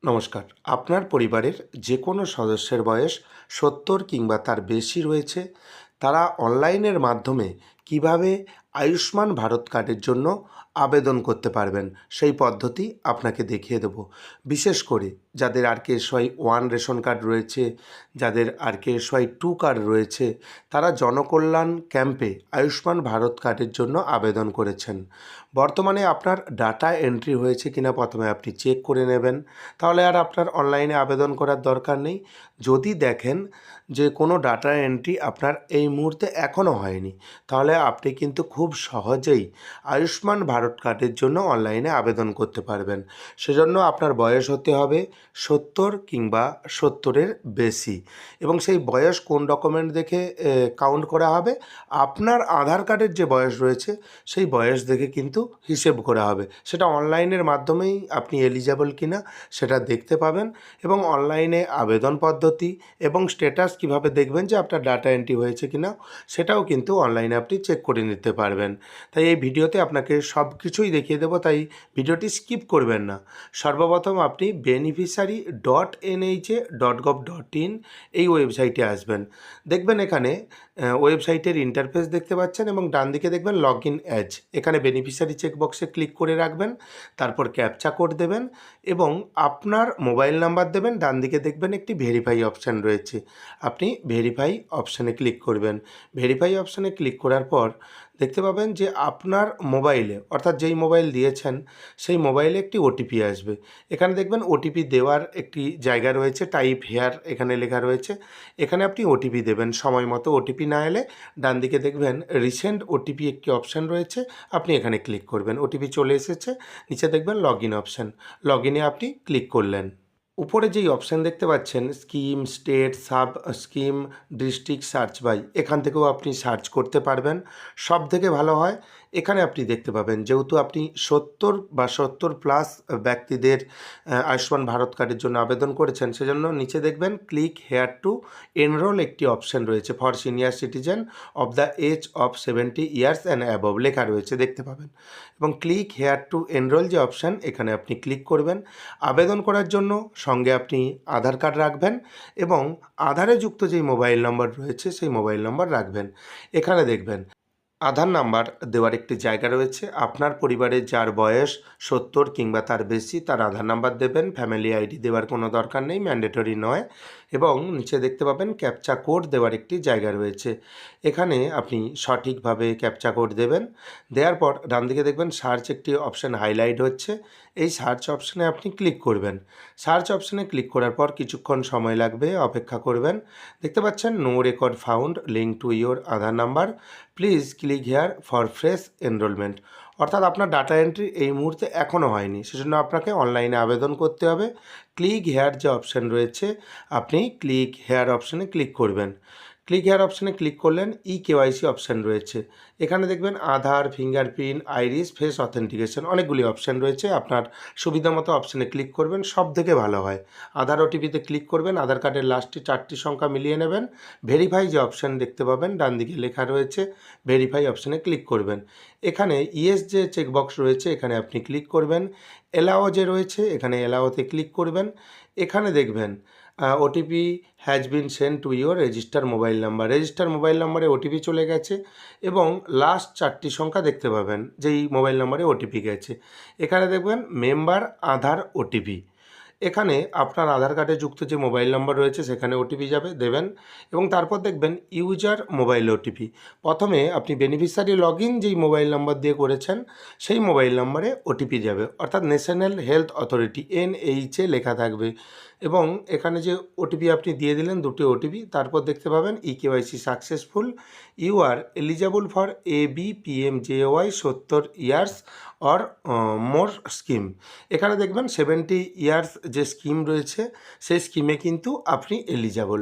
নমস্কার। আপনার পরিবারের যে কোনো সদস্যের বয়স ৭০ কিংবা তার বেশি রয়েছে, তারা অনলাইনের মাধ্যমে কিভাবে আয়ুষ্মান ভারত কার্ডের জন্য আবেদন করতে পারবেন, সেই পদ্ধতি আপনাকে দেখিয়ে দেব। বিশেষ করে যাদের আরকেএসওয়াই 1 রেশন কার্ড রয়েছে, যাদের আরকেএসওয়াই 2 কার্ড রয়েছে, তারা জনকল্যাণ ক্যাম্পে আয়ুষ্মান ভারত কার্ডের জন্য আবেদন করেছেন। বর্তমানে আপনার ডাটা এন্ট্রি হয়েছে কিনা প্রথমে আপনি চেক করে নেবেন। তাহলে আর আপনার অনলাইনে আবেদন করার দরকার নেই। যদি দেখেন যে কোনো ডাটা এন্ট্রি আপনার এই মুহূর্তে এখনও হয়নি, তাহলে আপনি কিন্তু খুব সহজেই আয়ুষ্মান ভারত কার্ডের জন্য অনলাইনে আবেদন করতে পারবেন। সেজন্য আপনার বয়স হতে হবে ৭০ কিংবা ৭০-এর বেশি, এবং সেই বয়স কোন ডকুমেন্ট দেখে কাউন্ট করা হবে? আপনার আধার কার্ডের যে বয়স রয়েছে সেই বয়স দেখে কিন্তু হিসেব করা হবে। সেটা অনলাইনের মাধ্যমেই আপনি এলিজেবল কিনা সেটা দেখতে পাবেন, এবং অনলাইনে আবেদন পদ্ধতি এবং স্ট্যাটাস কিভাবে দেখবেন যে আপনার ডাটা এন্ট্রি হয়েছে কিনা, সেটাও কিন্তু অনলাইনে আপনি চেক করে নিতে পারবেন। তাই এই ভিডিওতে আপনাকে সব কিছুই দেখিয়ে দেবো, তাই ভিডিওটি স্কিপ করবেন না। সর্বপ্রথম আপনি beneficiary.nha.gov.in এই ওয়েবসাইটে আসবেন। দেখবেন এখানে ওয়েবসাইটের ইন্টারফেস দেখতে পাচ্ছেন, এবং ডান দিকে দেখবেন লগ ইন অ্যাজ। এখানে বেনিফিশিয়ারি চেকবক্সে ক্লিক করে রাখবেন, তারপর ক্যাপচা কোড দেবেন এবং আপনার মোবাইল নাম্বার দেবেন। ডান দিকে দেখবেন একটি ভেরিফাই অপশান রয়েছে, আপনি ভেরিফাই অপশানে ক্লিক করবেন। ভেরিফাই অপশানে ক্লিক করার পর দেখতে পাবেন যে আপনার মোবাইলে, অর্থাৎ যেই মোবাইল দিয়েছেন সেই মোবাইলে একটি ওটিপি আসবে। এখানে দেখবেন ওটিপি দেওয়ার একটি জায়গা রয়েছে, টাইপ হেয়ার এখানে লেখা রয়েছে। এখানে আপনি ওটিপি দেবেন। সময় মতো ওটিপি না এলে ডান দিকে দেখবেন রিসেন্ট ওটিপি একটি অপশান রয়েছে, আপনি এখানে ক্লিক করবেন। ওটিপি চলে এসেছে, নিচে দেখবেন লগ ইন অপশান, লগ ইনে আপনি ক্লিক করলেন। উপরে যেই অপশান দেখতে পাচ্ছেন scheme, state, sub scheme, district search by, এখান থেকেও আপনি সার্চ করতে পারবেন। সব থেকে ভালো হয় এখানে আপনি দেখতে পাবেন, যেহেতু আপনি ৭০ বা ৭০+ ব্যক্তিদের আয়ুষ্মান ভারত কার্ডের জন্য আবেদন করেছেন, সেজন্য নিচে দেখবেন ক্লিক হেয়ার টু এনরোল একটি অপশান রয়েছে for senior citizen of the age of 70 years and above লেখা রয়েছে, দেখতে পাবেন। এবং ক্লিক হেয়ার টু এনরোল যে অপশান, এখানে আপনি ক্লিক করবেন। আবেদন করার জন্য সঙ্গে আপনি আধার কার্ড রাখবেন, এবং আধারে যুক্ত যেই মোবাইল নম্বর রয়েছে সেই মোবাইল নম্বর রাখবেন। এখানে দেখবেন আধার নাম্বার দেওয়ার একটি জায়গা রয়েছে। আপনার পরিবারের যার বয়স ৭০ কিংবা তার বেশি, তার আধার নাম্বার দেবেন। ফ্যামিলি আইডি দেওয়ার কোনো দরকার নেই, ম্যান্ডেটরি নয়। এবং নিচে দেখতে পাবেন ক্যাপচা কোড দেওয়ার একটি জায়গা রয়েছে, এখানে আপনি সঠিকভাবে ক্যাপচা কোড দেবেন। দেওয়ার পর ডান দিকে দেখবেন সার্চ একটি অপশান হাইলাইট হচ্ছে, এই সার্চ অপশানে আপনি ক্লিক করবেন। সার্চ অপশানে ক্লিক করার পর কিছুক্ষণ সময় লাগবে, অপেক্ষা করবেন। দেখতে পাচ্ছেন no record found, link to your Aadhaar number, please click here for fresh enrollment. অর্থাৎ আপনার ডাটা এন্ট্রি এই মুহূর্তে এখনও হয়নি, সেজন্য আপনাকে অনলাইনে আবেদন করতে হবে। ক্লিক হেয়ার যে অপশান রয়েছে, আপনি ক্লিক হেয়ার অপশানে ক্লিক করবেন। ক্লিক হেয়ার অপশানে ক্লিক করলেন, কেওয়াইসি অপশান রয়েছে। এখানে দেখবেন আধার, ফিঙ্গারপ্রিন্ট, আইরিস, ফেস অথেন্টিকেশন, অনেকগুলি অপশান রয়েছে। আপনার সুবিধা মতো অপশানে ক্লিক করবেন, সব থেকে ভালো হয় আধার ওটিপিতে ক্লিক করবেন। আধার কার্ডের লাস্টে 4টি সংখ্যা মিলিয়ে নেবেন। ভেরিফাই যে অপশান দেখতে পাবেন ডান দিকে লেখা রয়েছে, ভেরিফাই অপশানে ক্লিক করবেন। এখানে ইয়েস যে চেকবক্স রয়েছে এখানে আপনি ক্লিক করবেন। এলাও যে রয়েছে এখানে এলাওতে ক্লিক করবেন। এখানে দেখবেন OTP has been send to your register mobile number, register mobile নাম্বারে ওটিপি চলে গেছে, এবং লাস্ট 4টি সংখ্যা দেখতে পাবেন যেই মোবাইল নাম্বারে ওটিপি গেছে। এখানে দেখবেন মেম্বার আধার ওটিপি, এখানে আপনার আধার কার্ডে যুক্ত যে মোবাইল নম্বর রয়েছে সেখানে ওটিপি যাবে, দেবেন। এবং তারপর দেখবেন ইউজার মোবাইল ওটিপি, প্রথমে আপনি বেনিফিশিয়ারি লগ ইন যেই মোবাইল নম্বর দিয়ে করেছেন সেই মোবাইল নম্বরে ওটিপি যাবে, অর্থাৎ ন্যাশনাল হেলথ অথরিটি NHA লেখা থাকবে। এবং এখানে যে ওটিপি আপনি দিয়ে দিলেন, 2টি ওটিপি, তারপর দেখতে পাবেন KYC successful, you are eligible for ABPMJY 70 years or more scheme. এখানে দেখবেন 70 ইয়ার্স যে স্কিম রয়েছে সেই স্কিমে কিন্তু আপনি এলিজেবল।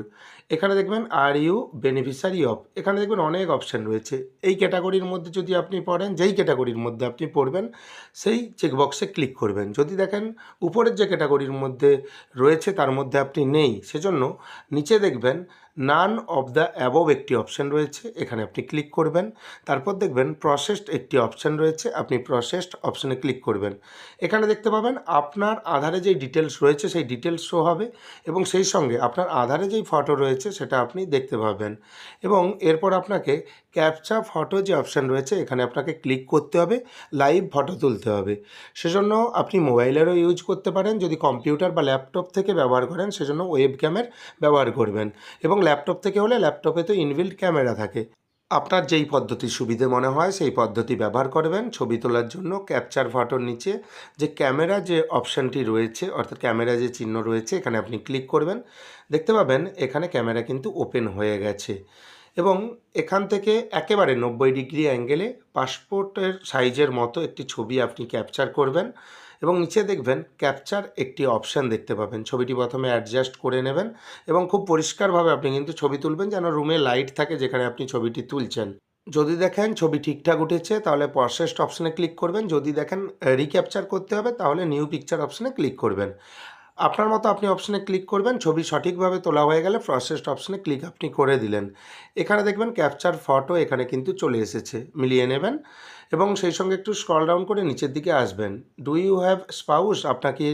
এখানে দেখবেন আর ইউ বেনিফিশিয়ারি অফ, এখানে দেখবেন অনেক অপশান রয়েছে। এই ক্যাটাগরির মধ্যে যদি আপনি পড়েন, যেই ক্যাটাগরির মধ্যে আপনি পড়বেন সেই চেকবক্সে ক্লিক করবেন। যদি দেখেন উপরের যে ক্যাটাগরির মধ্যে রয়েছে তার মধ্যে আপনি নেই, সেজন্য নিচে দেখবেন নান অফ দ্য অ্যাবভ একটি অপশান রয়েছে, এখানে আপনি ক্লিক করবেন। তারপর দেখবেন প্রসেসড একটি অপশান রয়েছে, আপনি প্রসেসড অপশানে ক্লিক করবেন। এখানে দেখতে পাবেন আপনার আধারে যেই ডিটেলস রয়েছে সেই ডিটেলস শো হবে এবং সেই সঙ্গে আপনার আধারে যেই ফটো রয়েছে সেটা আপনি দেখতে পাবেন। এবং এরপর আপনাকে ক্যাপচা ফটো যে অপশান রয়েছে এখানে আপনাকে ক্লিক করতে হবে, লাইভ ফটো তুলতে হবে। সেজন্য আপনি মোবাইলেরও ইউজ করতে পারেন, যদি কম্পিউটার বা ল্যাপটপ থেকে ব্যবহার করেন সেজন্য ওয়েব ক্যামের ব্যবহার করবেন, এবং ল্যাপটপ থেকে হলে ল্যাপটপে তো ইনবিল্ট ক্যামেরা থাকে। আপনার যেই পদ্ধতি সুবিধে মনে হয় সেই পদ্ধতি ব্যবহার করবেন। ছবি তোলার জন্য ক্যাপচার ফটোর নিচে যে ক্যামেরা যে অপশানটি রয়েছে, অর্থাৎ ক্যামেরা যে চিহ্ন রয়েছে এখানে আপনি ক্লিক করবেন। দেখতে পাবেন এখানে ক্যামেরা কিন্তু ওপেন হয়ে গেছে এবং এখান থেকে একেবারে 90 ডিগ্রি অ্যাঙ্গেলে পাসপোর্টের সাইজের মতো একটি ছবি আপনি ক্যাপচার করবেন এবং নিচে দেখবেন ক্যাপচার একটি অপশান দেখতে পাবেন। ছবিটি প্রথমে অ্যাডজাস্ট করে নেবেন এবং খুব পরিষ্কারভাবে আপনি কিন্তু ছবি তুলবেন, যেন রুমে লাইট থাকে যেখানে আপনি ছবিটি তুলছেন। যদি দেখেন ছবি ঠিকঠাক উঠেছে তাহলে প্রসেসড অপশানে ক্লিক করবেন। যদি দেখেন রিক্যাপচার করতে হবে তাহলে নিউ পিকচার অপশানে ক্লিক করবেন। আপনার মতো আপনি অপশানে ক্লিক করবেন। ছবি সঠিকভাবে তোলা হয়ে গেলে প্রসেসড অপশানে ক্লিক আপনি করে দিলেন। এখানে দেখবেন ক্যাপচার ফটো এখানে কিন্তু চলে এসেছে, মিলিয়ে নেবেন এবং সেই সঙ্গে একটু স্ক্রল ডাউন করে নিচের দিকে আসবেন। ডু ইউ হ্যাভ স্পাউস, আপনার কি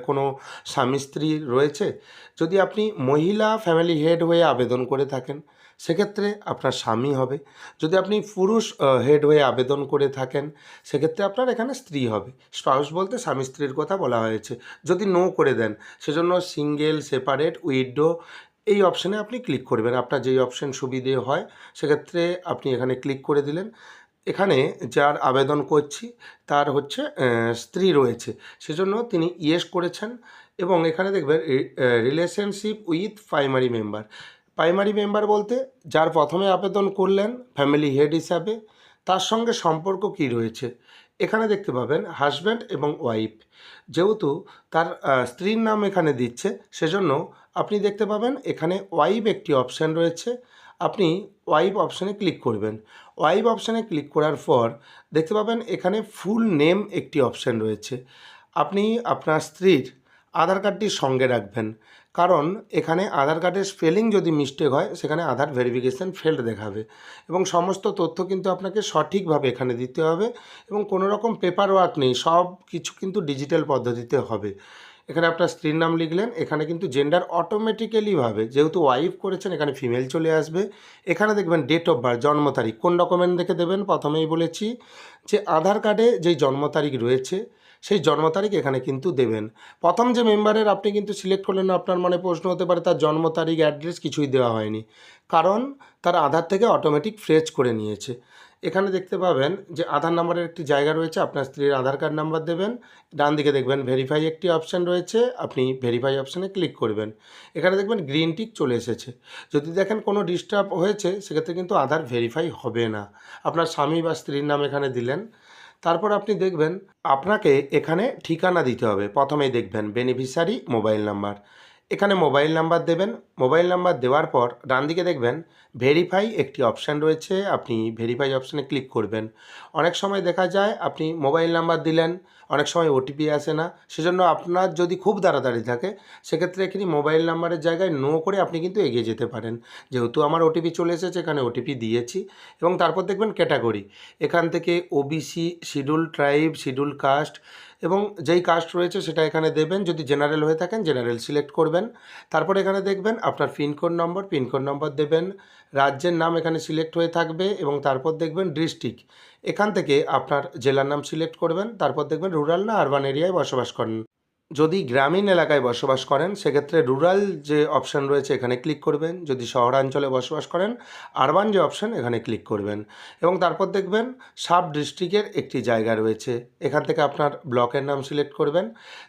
কোনো স্বামী স্ত্রী রয়েছে? যদি আপনি মহিলা ফ্যামিলি হেড হয়ে আবেদন করে থাকেন সেক্ষেত্রে আপনার স্বামী হবে। যদি আপনি পুরুষ হেড হয়ে আবেদন করে থাকেন সেক্ষেত্রে আপনার এখানে স্ত্রী হবে। স্পাউস বলতে স্বামী স্ত্রীর কথা বলা হয়েছে। যদি নো করে দেন সেজন্য সিঙ্গেল, সেপারেট, উইডো এই অপশানে আপনি ক্লিক করবেন। আপনার যেই অপশান সুবিধে হয় সেক্ষেত্রে আপনি এখানে ক্লিক করে দিলেন। এখানে যার আবেদন করছি তার হচ্ছে স্ত্রী রয়েছে, সেজন্য তিনি ইয়েস করেছেন এবং এখানে দেখবেন relationship with primary member. Primary member বলতে যার প্রথমে আবেদন করলেন ফ্যামিলি হেড হিসাবে, তার সঙ্গে সম্পর্ক কী রয়েছে। এখানে দেখতে পাবেন হাজব্যান্ড এবং ওয়াইফ, যেহেতু তার স্ত্রীর নাম এখানে দিচ্ছে সেজন্য আপনি দেখতে পাবেন এখানে ওয়াইফ একটি অপশান রয়েছে, আপনি ওয়াইফ অপশানে ক্লিক করবেন। ওয়াইফ অপশানে ক্লিক করার পর দেখতে পাবেন এখানে ফুল নেম একটি অপশান রয়েছে। আপনি আপনার স্ত্রীর আধার কার্ডটি সঙ্গে রাখবেন, কারণ এখানে আধার কার্ডের স্পেলিং যদি মিস্টেক হয় সেখানে আধার ভেরিফিকেশান ফেল্ড দেখাবে এবং সমস্ত তথ্য কিন্তু আপনাকে সঠিকভাবে এখানে দিতে হবে এবং কোনো রকম পেপার ওয়ার্ক নেই, সব কিছু কিন্তু ডিজিটাল পদ্ধতিতে হবে। এখানে আপনার স্ত্রীর নাম লিখলেন, এখানে কিন্তু জেন্ডার অটোমেটিক্যালিভাবে যেহেতু ওয়াইফ করেছেন এখানে ফিমেল চলে আসবে। এখানে দেখবেন ডেট অফ বার্থ, জন্ম তারিখ কোন ডকুমেন্ট দেখে দেবেন, প্রথমেই বলেছি যে আধার কার্ডে যেই জন্ম তারিখ রয়েছে সেই জন্ম তারিখ এখানে কিন্তু দেবেন। প্রথম যে মেম্বারের আপনি কিন্তু সিলেক্ট করলেন, আপনার মনে প্রশ্ন হতে পারে তার জন্ম তারিখ, অ্যাড্রেস কিছুই দেওয়া হয়নি, কারণ তার আধার থেকে অটোমেটিক ফ্রেজ করে নিয়েছে। এখানে দেখতে পাবেন যে আধার নাম্বারের একটি জায়গা রয়েছে, আপনার স্ত্রীর আধার কার্ড নাম্বার দেবেন। ডান দিকে দেখবেন ভেরিফাই একটি অপশান রয়েছে, আপনি ভেরিফাই অপশানে ক্লিক করবেন। এখানে দেখবেন গ্রিন টিক চলে এসেছে। যদি দেখেন কোনো ডিস্টার্ব হয়েছে সেক্ষেত্রে কিন্তু আধার ভেরিফাই হবে না। আপনার স্বামী বা স্ত্রীর নাম এখানে দিলেন, তারপর আপনি দেখবেন আপনাকে এখানে ঠিকানা দিতে হবে। প্রথমেই দেখবেন বেনিফিশিয়ারি মোবাইল নাম্বার, এখানে মোবাইল নাম্বার দেবেন। মোবাইল নাম্বার দেওয়ার পর ডান দিকে দেখবেন ভেরিফাই একটি অপশান রয়েছে, আপনি ভেরিফাই অপশানে ক্লিক করবেন। অনেক সময় দেখা যায় আপনি মোবাইল নাম্বার দিলেন, অনেক সময় ওটিপি আসে না, সেজন্য আপনার যদি খুব তাড়াতাড়ি থাকে সেক্ষেত্রে এখানে মোবাইল নাম্বারের জায়গায় নো করে আপনি কিন্তু এগিয়ে যেতে পারেন। যেহেতু আমার ওটিপি চলে এসেছে এখানে ওটিপি দিয়েছি এবং তারপর দেখবেন ক্যাটাগরি, এখান থেকে OBC, schedule tribe, schedule caste এবং যেই কাস্ট রয়েছে সেটা এখানে দেবেন। যদি জেনারেল হয়ে থাকেন জেনারেল সিলেক্ট করবেন। তারপর এখানে দেখবেন আপনার পিনকোড নম্বর দেবেন। রাজ্যের নাম এখানে সিলেক্ট হয়ে থাকবে এবং তারপর দেখবেন ডিস্ট্রিক্ট, এখান থেকে আপনার জেলার নাম সিলেক্ট করবেন। তারপর দেখবেন রুরাল না আরবান এরিয়ায় বসবাস করেন। যদি গ্রামীণ এলাকায় বসবাস করেন সেক্ষেত্রে রুরাল যে অপশান রয়েছে এখানে ক্লিক করবেন। যদি শহরাঞ্চলে বসবাস করেন আরবান যে অপশান এখানে ক্লিক করবেন এবং তারপর দেখবেন সাব ডিস্ট্রিক্টের একটি জায়গা রয়েছে, এখান থেকে আপনার ব্লকের নাম সিলেক্ট করবেন।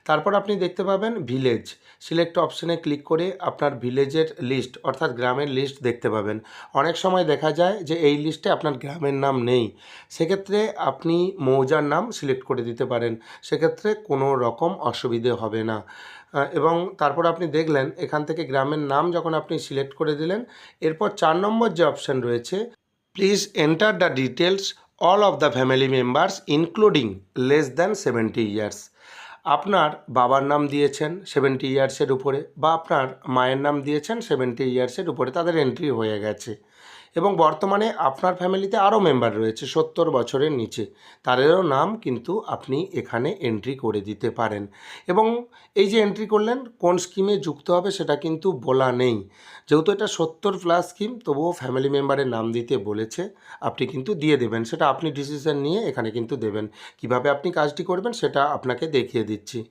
তারপর আপনি দেখতে পাবেন ভিলেজ, সিলেক্ট অপশানে ক্লিক করে আপনার ভিলেজের লিস্ট অর্থাৎ গ্রামের লিস্ট দেখতে পাবেন। অনেক সময় দেখা যায় যে এই লিস্টে আপনার গ্রামের নাম নেই, সেক্ষেত্রে আপনি মৌজার নাম সিলেক্ট করে দিতে পারেন, সেক্ষেত্রে কোনো রকম অসুবিধে অসুবিধে হবে না। এবং তারপর আপনি দেখলেন এখান থেকে গ্রামের নাম যখন আপনি সিলেক্ট করে দিলেন, এরপর 4 নম্বর যে অপশান রয়েছে, please enter the details all of the family members including less than 70 years. আপনার বাবার নাম দিয়েছেন 70 ইয়ার্সের উপরে, বা আপনার মায়ের নাম দিয়েছেন 70 ইয়ার্সের উপরে, তাদের এন্ট্রি হয়ে গেছে। এবং বর্তমানে আপনার ফ্যামিলিতে আরও মেম্বার রয়েছে 70 বছরের নিচে, তাদেরও নাম কিন্তু আপনি এখানে এন্ট্রি করে দিতে পারেন। এবং এই যে এন্ট্রি করলেন, কোন স্কিমে যুক্ত হবে সেটা কিন্তু বলা নেই, যেহেতু এটা 70+ স্কিম, তবুও ফ্যামিলি মেম্বারের নাম দিতে বলেছে, আপনি কিন্তু দিয়ে দেবেন। সেটা আপনি ডিসিশন নিয়ে এখানে কিন্তু দেবেন। কিভাবে আপনি কাজটি করবেন সেটা আপনাকে দেখিয়ে দিচ্ছি।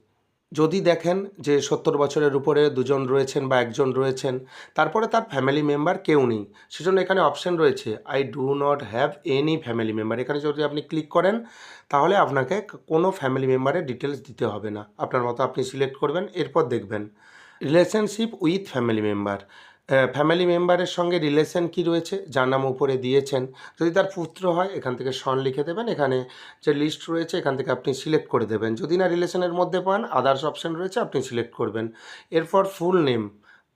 যদি দেখেন যে 70 বছরের উপরে 2 জন রয়েছেন বা 1 জন রয়েছেন, তারপরে তার ফ্যামিলি মেম্বার কেউ নেই, সেজন্য এখানে অপশান রয়েছে I do not have any family member. এখানে যদি আপনি ক্লিক করেন, তাহলে আপনাকে কোনো ফ্যামিলি মেম্বারের ডিটেলস দিতে হবে না, আপনার মতো আপনি সিলেক্ট করবেন। এরপর দেখবেন relationship with family member. Family মেম্বারের সঙ্গে রিলেশন কী রয়েছে, যার নাম উপরে দিয়েছেন, যদি তার পুত্র হয় এখান থেকে সন লিখে দেবেন। এখানে যে লিস্ট রয়েছে এখান থেকে আপনি সিলেক্ট করে দেবেন। যদি না রিলেশনের মধ্যে পান, আদার্স অপশান রয়েছে, আপনি সিলেক্ট করবেন। এরপর ফুল নেম,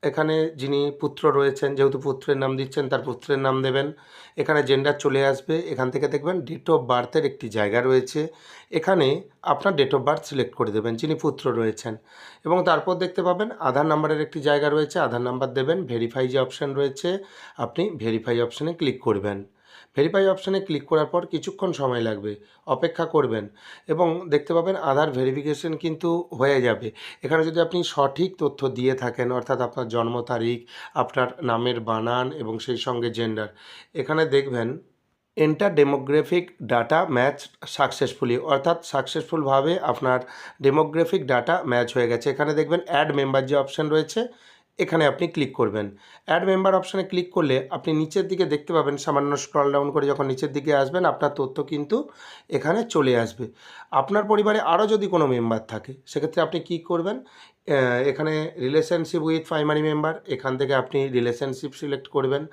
এখানে যিনি পুত্র রয়েছেন, যেহেতু পুত্রের নাম দিচ্ছেন, তার পুত্রের নাম দেবেন। এখানে জেন্ডার চলে আসবে, এখান থেকে দেখবেন ডেট অফ বার্থের একটি জায়গা রয়েছে, এখানে আপনার ডেট অফ বার্থ সিলেক্ট করে দেবেন যিনি পুত্র রয়েছেন। এবং তারপর দেখতে পাবেন আধার নাম্বারের একটি জায়গা রয়েছে, আধার নাম্বার দেবেন। ভেরিফাই যে অপশান রয়েছে, আপনি ভেরিফাই অপশানে ক্লিক করবেন। ভেরিফাই অপশানে ক্লিক করার পর কিছুক্ষণ সময় লাগবে, অপেক্ষা করবেন, এবং দেখতে পাবেন আধার ভেরিফিকেশন কিন্তু হয়ে যাবে। এখানে যদি আপনি সঠিক তথ্য দিয়ে থাকেন, অর্থাৎ আপনার জন্ম তারিখ, আপনার নামের বানান এবং সেই সঙ্গে জেন্ডার, এখানে দেখবেন enter demographic data match successfully, অর্থাৎ সাকসেসফুলভাবে আপনার ডেমোগ্রাফিক ডাটা ম্যাচ হয়ে গেছে। এখানে দেখবেন অ্যাড মেম্বার যে অপশান রয়েছে, এখানে আপনি ক্লিক করবেন। অ্যাড মেম্বার অপশানে ক্লিক করলে আপনি নিচের দিকে দেখতে পাবেন, সামান্য স্ক্রল ডাউন করে যখন নিচের দিকে আসবেন, আপনার তথ্য কিন্তু এখানে চলে আসবে। আপনার পরিবারে আরও যদি কোনো মেম্বার থাকে, সেক্ষেত্রে আপনি কী করবেন, এখানে রিলেশনশিপ উইথ প্রাইমারি মেম্বার, এখান থেকে আপনি রিলেশনশিপ সিলেক্ট করবেন।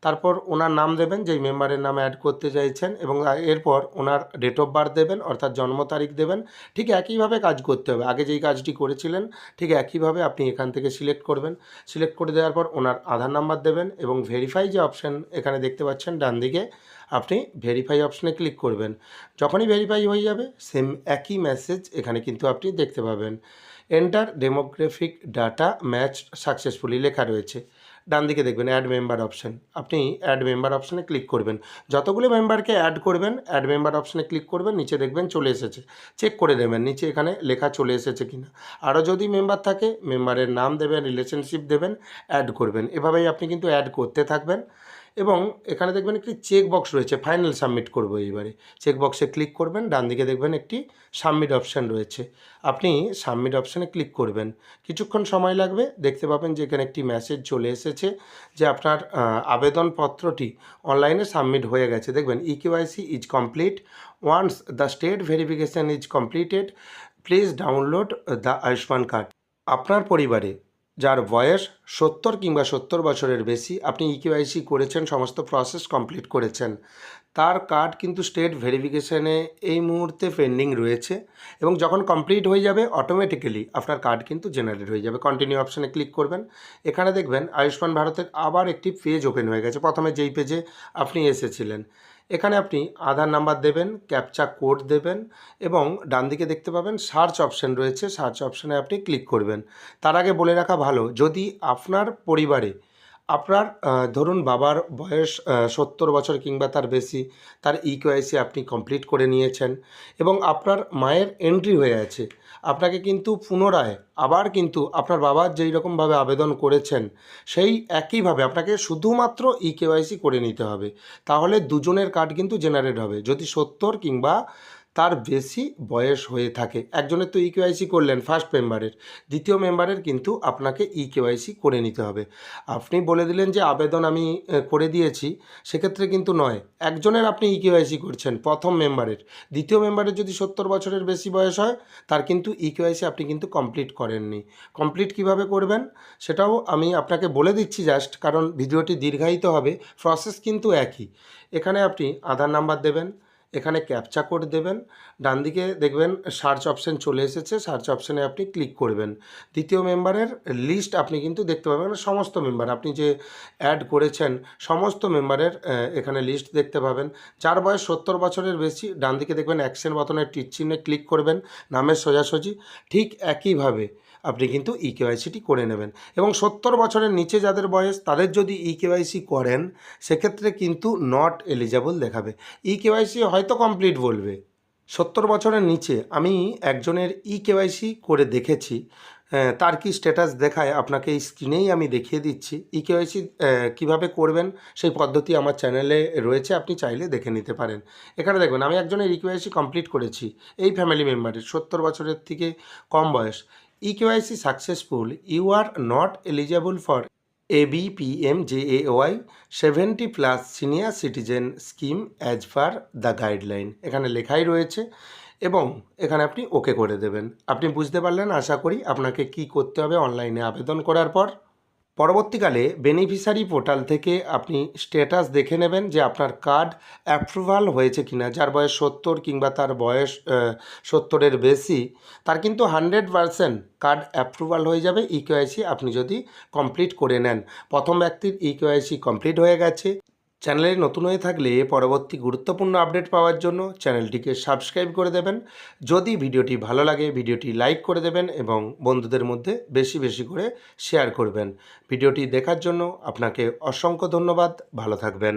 তারপর ওনার নাম দেবেন, যেই মেম্বারের নাম অ্যাড করতে চাইছেন, এবং এরপর ওনার ডেট অফ বার্থ দেবেন, অর্থাৎ জন্ম তারিখ দেবেন। ঠিক একইভাবে কাজ করতে হবে, আগে যেই কাজটি করেছিলেন ঠিক একইভাবে আপনি এখান থেকে সিলেক্ট করবেন। সিলেক্ট করে দেওয়ার পর ওনার আধার নাম্বার দেবেন, এবং ভেরিফাই যে অপশান এখানে দেখতে পাচ্ছেন ডান দিকে, আপনি ভেরিফাই অপশানে ক্লিক করবেন। যখনই ভেরিফাই হয়ে যাবে, সেম একই মেসেজ এখানে কিন্তু আপনি দেখতে পাবেন, enter demographic data match successfully লেখা রয়েছে। ডান দিকে দেখবেন অ্যাড মেম্বার অপশান, আপনি অ্যাড মেম্বার অপশানে ক্লিক করবেন। যতগুলো মেম্বারকে অ্যাড করবেন, অ্যাড মেম্বার অপশানে ক্লিক করবেন, নিচে দেখবেন চলে এসেছে, চেক করে দেবেন নিচে এখানে লেখা চলে এসেছে কিনা। আরও যদি মেম্বার থাকে, মেম্বারের নাম দেবেন, রিলেশনশিপ দেবেন, অ্যাড করবেন। এভাবেই আপনি কিন্তু অ্যাড করতে থাকবেন। এবং এখানে দেখবেন একটি চেক বক্স রয়েছে, ফাইনাল সাবমিট করবো এইবারে, চেক বক্সে ক্লিক করবেন। ডান দিকে দেখবেন একটি সাবমিট অপশান রয়েছে, আপনি সাবমিট অপশানে ক্লিক করবেন। কিছুক্ষণ সময় লাগবে, দেখতে পাবেন যে এখানে একটি মেসেজ চলে এসেছে যে আপনার আবেদনপত্রটি অনলাইনে সাবমিট হয়ে গেছে। দেখবেন eKYC is complete, once the state verification is completed, please download the Ayushman card. আপনার পরিবারে যার বয়স 70 কিংবা 70 বছরের বেশি, আপনি ইকেওয়াইসি করেছেন, সমস্ত প্রসেস কমপ্লিট করেছেন, তার কার্ড কিন্তু স্টেট ভেরিফিকেশানে এই মুহূর্তে পেন্ডিং রয়েছে, এবং যখন কমপ্লিট হয়ে যাবে অটোমেটিক্যালি আপনার কার্ড কিন্তু জেনারেট হয়ে যাবে। কন্টিনিউ অপশানে ক্লিক করবেন। এখানে দেখবেন আয়ুষ্মান ভারতের আবার একটি পেজ ওপেন হয়ে গেছে, প্রথমে যেই পেজে আপনি এসেছিলেন। এখানে আপনি আধার নাম্বার দেবেন, ক্যাপচা কোড দেবেন, এবং ডান দিকে দেখতে পাবেন সার্চ অপশান রয়েছে, সার্চ অপশানে আপনি ক্লিক করবেন। তার আগে বলে রাখা ভালো, যদি আপনার পরিবারে আপনার ধরুন বাবার বয়স 70 বছর কিংবা তার বেশি, তার ইকেওয়াইসি আপনি কমপ্লিট করে নিয়েছেন, এবং আপনার মায়ের এন্ট্রি হয়ে আছে, আপনাকে কিন্তু পুনরায় আবার কিন্তু আপনার বাবার যেই রকমভাবে আবেদন করেছেন, সেই একইভাবে আপনাকে শুধুমাত্র ইকেওয়াইসি করে নিতে হবে, তাহলে দুজনের কার্ড কিন্তু জেনারেট হবে। যদি 70 কিংবা তার বেশি বয়স হয়ে থাকে, একজনের তো ইকেওয়াইসি করলেন ফার্স্ট মেম্বারের, দ্বিতীয় মেম্বারের কিন্তু আপনাকে ইকেওয়াইসি করে নিতে হবে। আপনি বলে দিলেন যে আবেদন আমি করে দিয়েছি, সেক্ষেত্রে কিন্তু নয়, একজনের আপনি ইকেওয়াইসি করছেন প্রথম মেম্বারের, দ্বিতীয় মেম্বারের যদি 70 বছরের বেশি বয়স হয়, তার কিন্তু ইকেওয়াইসি আপনি কিন্তু কমপ্লিট করেননি। কমপ্লিট কিভাবে করবেন সেটাও আমি আপনাকে বলে দিচ্ছি জাস্ট, কারণ ভিডিওটি দীর্ঘায়িত হবে, প্রসেস কিন্তু একই। এখানে আপনি আধার নাম্বার দেবেন, এখানে ক্যাপচা কোড দেবেন, ডান দিকে দেখবেন সার্চ অপশান চলে এসেছে, সার্চ অপশানে আপনি ক্লিক করবেন। দ্বিতীয় মেম্বারের লিস্ট আপনি কিন্তু দেখতে পাবেন, সমস্ত মেম্বার আপনি যে অ্যাড করেছেন সমস্ত মেম্বারের এখানে লিস্ট দেখতে পাবেন। যার বয়স 70 বছরের বেশি, ডান দিকে দেখবেন অ্যাকশন বাটনের টিক চিহ্নে ক্লিক করবেন নামের সোজাসুজি। ঠিক একইভাবে আপনি কিন্তু ইকেওয়াইসিটি করে নেবেন। এবং 70 বছরের নিচে যাদের বয়স, তাদের যদি ইকেওয়াইসি করেন সেক্ষেত্রে কিন্তু নট এলিজেবল দেখাবে। ইকেওয়াইসি হয়তো কমপ্লিট বলবে। 70 বছরের নিচে আমি একজনের ইকেওয়াইসি করে দেখেছি, তার কি স্ট্যাটাস দেখায় আপনাকে এই স্ক্রিনেই আমি দেখিয়ে দিচ্ছি। ইকেওয়াইসি কীভাবে করবেন সেই পদ্ধতি আমার চ্যানেলে রয়েছে, আপনি চাইলে দেখে নিতে পারেন। এখানে দেখবেন আমি একজনের ইকেওয়াইসি কমপ্লিট করেছি, এই ফ্যামিলি মেম্বারের 70 বছরের থেকে কম বয়স। EKYC successful, you are not eligible for ABPMJAY 70+ senior citizen scheme as per the guideline, এখানে লেখাই রয়েছে। এবং এখানে আপনি ওকে করে দেবেন। আপনি বুঝতে পারলেন আশা করি আপনাকে কি করতে হবে অনলাইনে আবেদন করার পর। পরবর্তীকালে বেনিফিশিয়ারি পোর্টাল থেকে আপনি স্ট্যাটাস দেখে নেবেন যে আপনার কার্ড অ্যাপ্রুভাল হয়েছে কিনা। যার বয়স 70 কিংবা তার বয়স 70-এর বেশি, তার কিন্তু 100% কার্ড অ্যাপ্রুভাল হয়ে যাবে ইকেওয়াইসি আপনি যদি কমপ্লিট করে নেন। প্রথম ব্যক্তির ইকেওয়াইসি কমপ্লিট হয়ে গেছে। চ্যানেলে নতুন হয়ে থাকলে পরবর্তী গুরুত্বপূর্ণ আপডেট পাওয়ার জন্য চ্যানেলটিকে সাবস্ক্রাইব করে দেবেন। যদি ভিডিওটি ভালো লাগে ভিডিওটি লাইক করে দেবেন এবং বন্ধুদের মধ্যে বেশি বেশি করে শেয়ার করবেন। ভিডিওটি দেখার জন্য আপনাকে অসংখ্য ধন্যবাদ। ভালো থাকবেন।